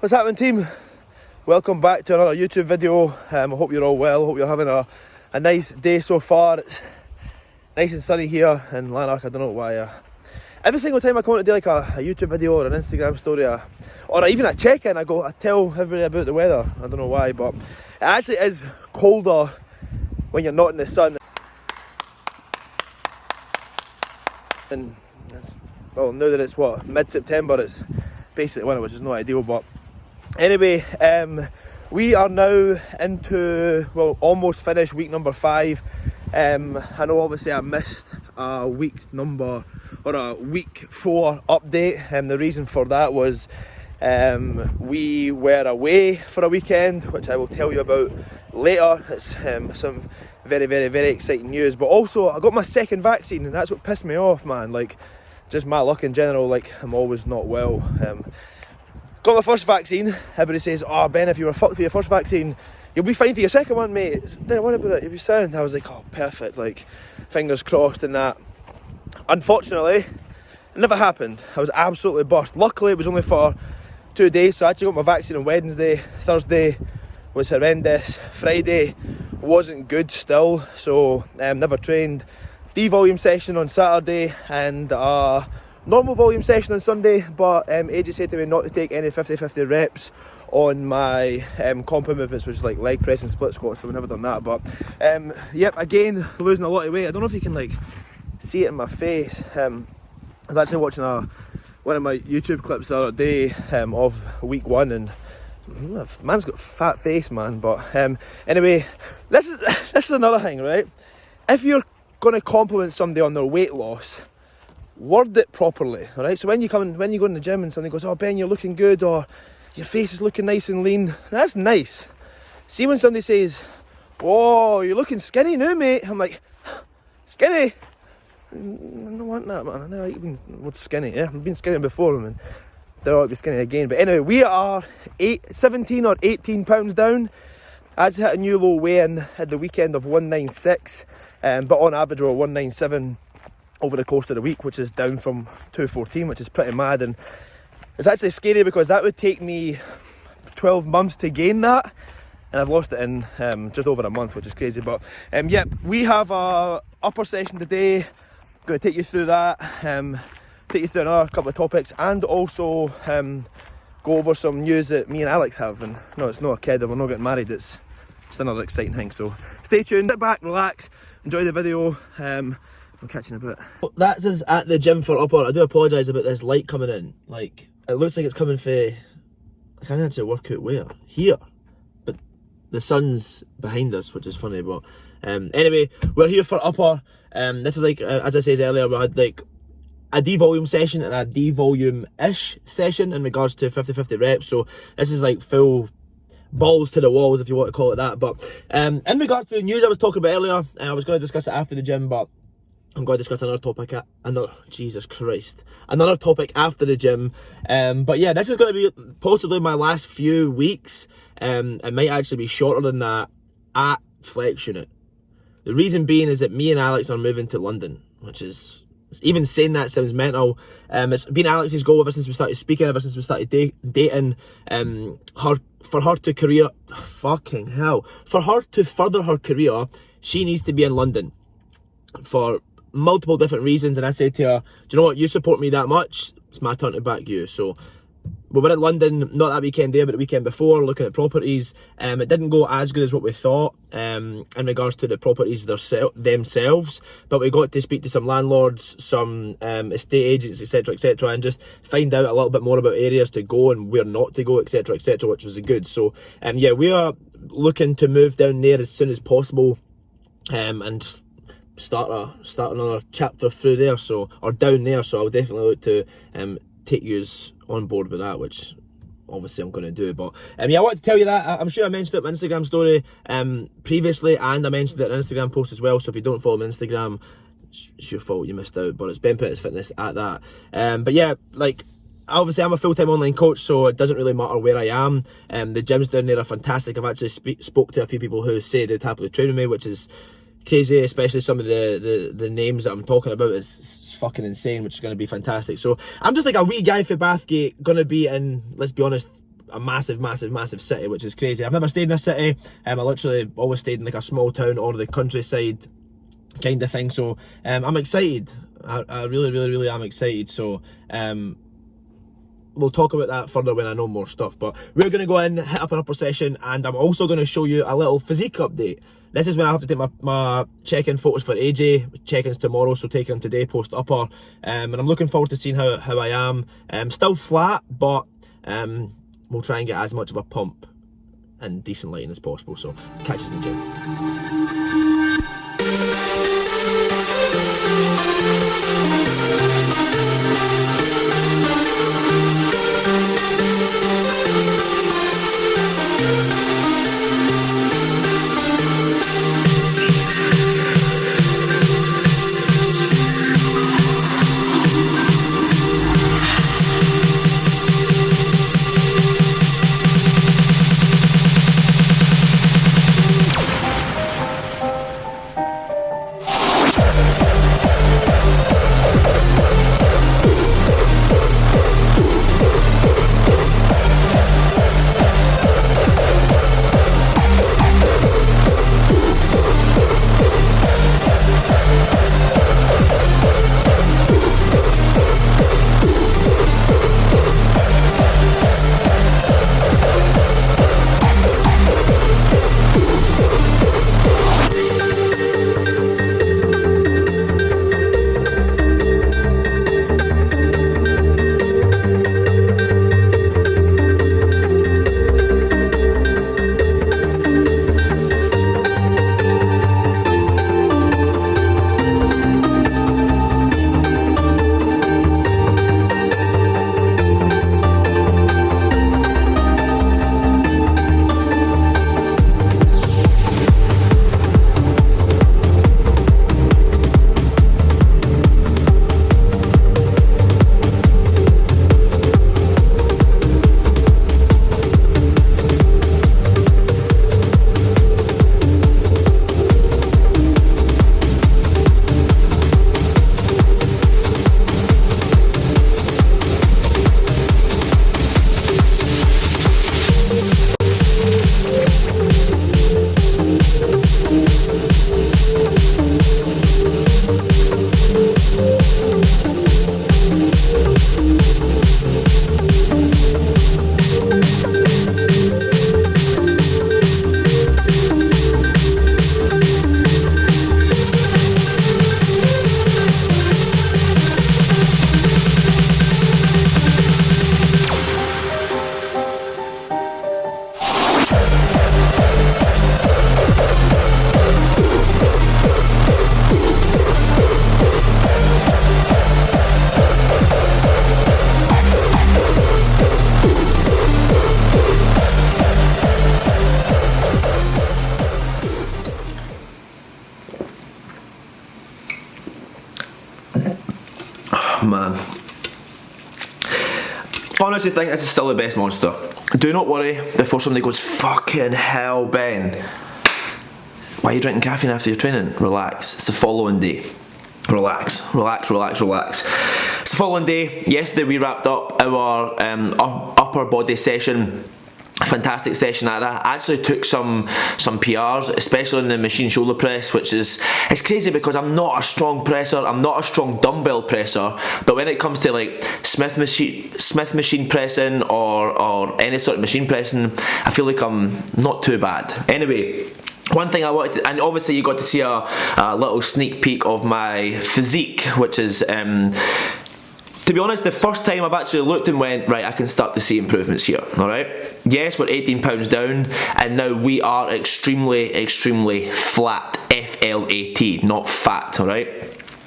What's happening, team? Welcome back to another YouTube video. I hope you're all well. I hope you're having a nice day so far. It's nice and sunny here in Lanark. I don't know why. Every single time I come out to do like a YouTube video or an Instagram story or even a check-in, I tell everybody about the weather. I don't know why, but it actually is colder when you're not in the sun. And well, now that it's mid-September, it's basically winter, which is not ideal, but anyway, we are now into, almost finished week number 5. I know obviously I missed a week 4 update. The reason for that was we were away for a weekend, which I will tell you about later. It's some very, very, very exciting news. But also, I got my second vaccine, and that's what pissed me off, man. Like, just my luck in general. Like, I'm always not well. Got my first vaccine. Everybody says, "Oh, Ben, if you were fucked for your first vaccine, you'll be fine for your second one, mate. Don't worry about it. You'll be sound." I was like, "Oh, perfect." Like, fingers crossed and that. Unfortunately, it never happened. I was absolutely burst. Luckily, it was only for 2 days, so I actually got my vaccine on Wednesday. Thursday was horrendous. Friday wasn't good still, so never trained. D-volume session on Saturday and normal volume session on Sunday, but AJ said to me not to take any 50-50 reps on my compound movements, which is like leg press and split squats, so we've never done that. But yep, again, losing a lot of weight. I don't know if you can like see it in my face. I was actually watching one of my YouTube clips the other day of week 1, and man's got a fat face, man. But anyway, this is another thing, right? If you're going to compliment somebody on their weight loss, word it properly, alright? So when you go in the gym and somebody goes, "Oh, Ben, you're looking good," or "Your face is looking nice and lean," that's nice. See, when somebody says, "Oh, you're looking skinny now, mate," I'm like, "Skinny? I don't want that, man. I never like being skinny. Yeah, I've been skinny before, man. Don't want to be skinny again." But anyway, we are 17 or 18 pounds down. I just hit a new low weigh-in at the weekend of 196, but on average we're 197 over the course of the week, which is down from 214, which is pretty mad. And it's actually scary because that would take me 12 months to gain that, and I've lost it in just over a month, which is crazy. But yep, we have a upper session today. Going to take you through that, take you through another couple of topics, and also go over some news that me and Alex have. And no, it's not a kid, and we're not getting married. It's another exciting thing. So stay tuned, sit back, relax, enjoy the video. I'll catch you in a bit. That's us at the gym for upper. I do apologise about this light coming in. Like, it looks like it's coming for, I can't actually work out where. Here. But the sun's behind us, which is funny. But anyway, we're here for upper. This is like, as I said earlier, we had like a D-volume session and a D-volume-ish session in regards to 50-50 reps. So this is like full balls to the walls, if you want to call it that. But in regards to the news I was talking about earlier, I was going to discuss it after the gym, but I'm going to discuss another topic, another topic after the gym. But yeah, this is going to be possibly my last few weeks. It might actually be shorter than that at Flex Unit. The reason being is that me and Alex are moving to London, which is, even saying that sounds mental. It's been Alex's goal ever since we started speaking, ever since we started dating. For her to further her career, she needs to be in London for multiple different reasons. And I said to her, "Do you know what, you support me that much, it's my turn to back you." So we were in London, not that weekend there, but the weekend before, looking at properties. It didn't go as good as what we thought in regards to the properties themselves, but we got to speak to some landlords, some estate agents, etc, and just find out a little bit more about areas to go and where not to go, etc, which was good. So yeah, we are looking to move down there as soon as possible, and start another chapter through there, or down there. So I would definitely look to take yous on board with that, which obviously I'm going to do. But yeah, I want to tell you that I'm sure I mentioned it in my Instagram story previously, and I mentioned it in an Instagram post as well. So if you don't follow me on Instagram, it's your fault, you missed out. But it's Ben Prentice Fitness at that. But yeah, like, obviously I'm a full-time online coach, so it doesn't really matter where I am. The gyms down there are fantastic. I've actually spoke to a few people who say they'd happily train with me, which is crazy, especially some of the names that I'm talking about. It's fucking insane, which is going to be fantastic. So I'm just like a wee guy for Bathgate, going to be in, let's be honest, a massive city, which is crazy. I've never stayed in a city. I literally always stayed in like a small town or the countryside kind of thing. So I'm excited. I really am excited. So we'll talk about that further when I know more stuff. But we're going to go in, hit up an upper session, and I'm also going to show you a little physique update. This is when I have to take my check-in photos for AJ. Check-in's tomorrow, so taking them today, post upper. And I'm looking forward to seeing how I am. Still flat, but we'll try and get as much of a pump and decent lighting as possible. So catch us in the Man, honestly think this is still the best monster. Do not worry before somebody goes, fucking hell, Ben, why are you drinking caffeine after your training? Relax, it's the following day. Relax. It's the following day. Yesterday we wrapped up our upper body session. Fantastic session at that. I actually took some PRs, especially in the machine shoulder press, which is, it's crazy because I'm not a strong presser, I'm not a strong dumbbell presser, but when it comes to like Smith machine pressing or any sort of machine pressing, I feel like I'm not too bad. Anyway, one thing I wanted to, and obviously you got to see a little sneak peek of my physique, which is to be honest, the first time I've actually looked and went, right, I can start to see improvements here, alright? Yes, we're 18 pounds down, and now we are extremely flat, F-L-A-T, not fat, alright?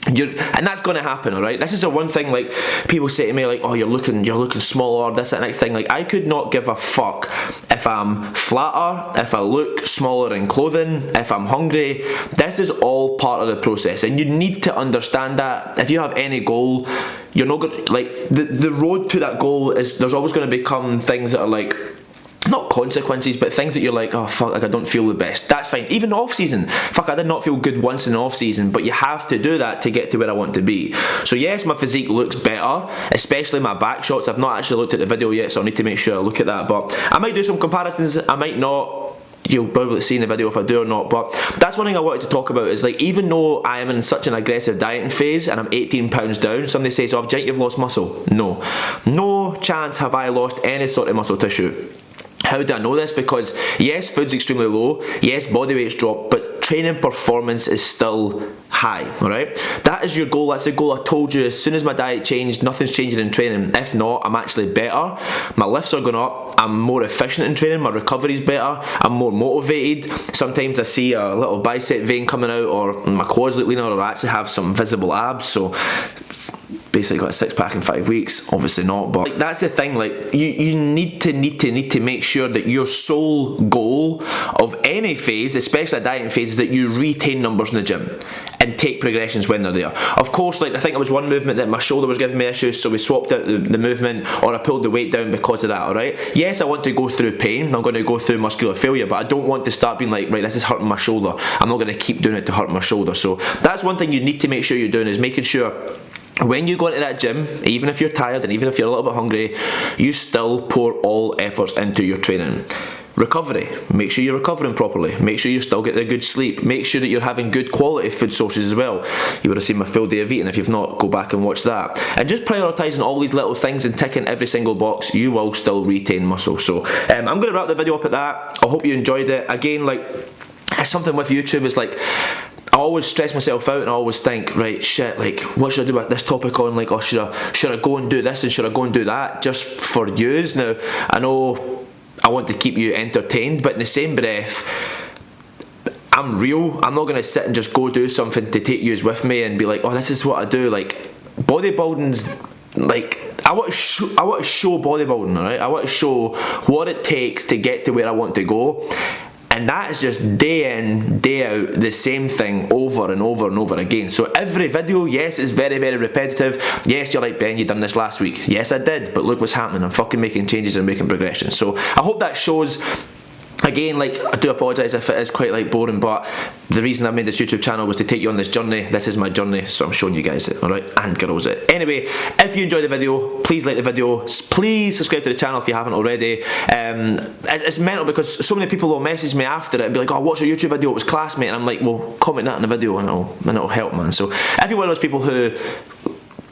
And that's going to happen, alright? This is the one thing, like, people say to me, like, oh, you're looking smaller, this, that, next thing. Like, I could not give a fuck if I'm flatter, if I look smaller in clothing, if I'm hungry. This is all part of the process, and you need to understand that. If you have any goal, you're not going to, like, the road to that goal is, there's always going to become things that are like, not consequences, but things that you're like, oh fuck, like I don't feel the best. That's fine. Even off season, fuck, I did not feel good once in the off season, but you have to do that to get to where I want to be. So yes, my physique looks better, especially my back shots. I've not actually looked at the video yet, so I need to make sure I look at that, but I might do some comparisons, I might not. You'll probably see in the video if I do or not, but that's one thing I wanted to talk about is like, even though I am in such an aggressive dieting phase and I'm 18 pounds down, somebody says, oh, Jake, you've lost muscle. No chance have I lost any sort of muscle tissue. How do I know this? Because yes, food's extremely low, yes, body weight's dropped, but training performance is still high, alright? That is your goal, that's the goal I told you. As soon as my diet changed, nothing's changing in training. If not, I'm actually better. My lifts are going up, I'm more efficient in training, my recovery's better, I'm more motivated. Sometimes I see a little bicep vein coming out, or my quads look leaner, or I actually have some visible abs, so basically got a six-pack in 5 weeks. Obviously not, but like, that's the thing, like you need to make sure that your sole goal of any phase, especially a dieting phase, is that you retain numbers in the gym and take progressions when they're there. Of course, like I think it was one movement that my shoulder was giving me issues, so we swapped out the movement, or I pulled the weight down because of that, alright? Yes, I want to go through pain, I'm going to go through muscular failure, but I don't want to start being like, right, this is hurting my shoulder, I'm not going to keep doing it to hurt my shoulder. So that's one thing you need to make sure you're doing, is making sure when you go into that gym, even if you're tired and even if you're a little bit hungry, you still pour all efforts into your training. Recovery, make sure you're recovering properly, make sure you're still getting a good sleep, make sure that you're having good quality food sources as well. You would have seen my full day of eating. If you've not, go back and watch that. And just prioritising all these little things and ticking every single box, you will still retain muscle. So I'm going to wrap the video up at that. I hope you enjoyed it. Again, like, it's something with YouTube, is like, I always stress myself out and I always think, right, shit, like, what should I do with this topic on? Like, oh, should I go and do this and should I go and do that just for yous? Now, I know I want to keep you entertained, but in the same breath, I'm real. I'm not going to sit and just go do something to take yous with me and be like, oh, this is what I do. Like, bodybuilding's, like, I want to show bodybuilding, alright? I want to show what it takes to get to where I want to go. And that is just day in, day out, the same thing over and over and over again. So every video, yes, is very, very repetitive. Yes, you're like, Ben, you done this last week. Yes, I did, but look what's happening. I'm fucking making changes and making progression. So I hope that shows. Again, like, I do apologise if it is quite like boring, but the reason I made this YouTube channel was to take you on this journey. This is my journey, so I'm showing you guys it, alright? And girls it. Anyway, if you enjoyed the video, please like the video. Please subscribe to the channel if you haven't already. It's mental because so many people will message me after it and be like, oh, what's your YouTube video? It was classmate. And I'm like, well, comment that in the video and it'll help, man. So if you're one of those people who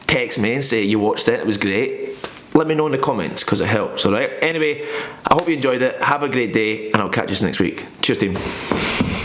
text me and say you watched it was great, let me know in the comments because it helps, alright? Anyway, I hope you enjoyed it. Have a great day and I'll catch you next week. Cheers, team.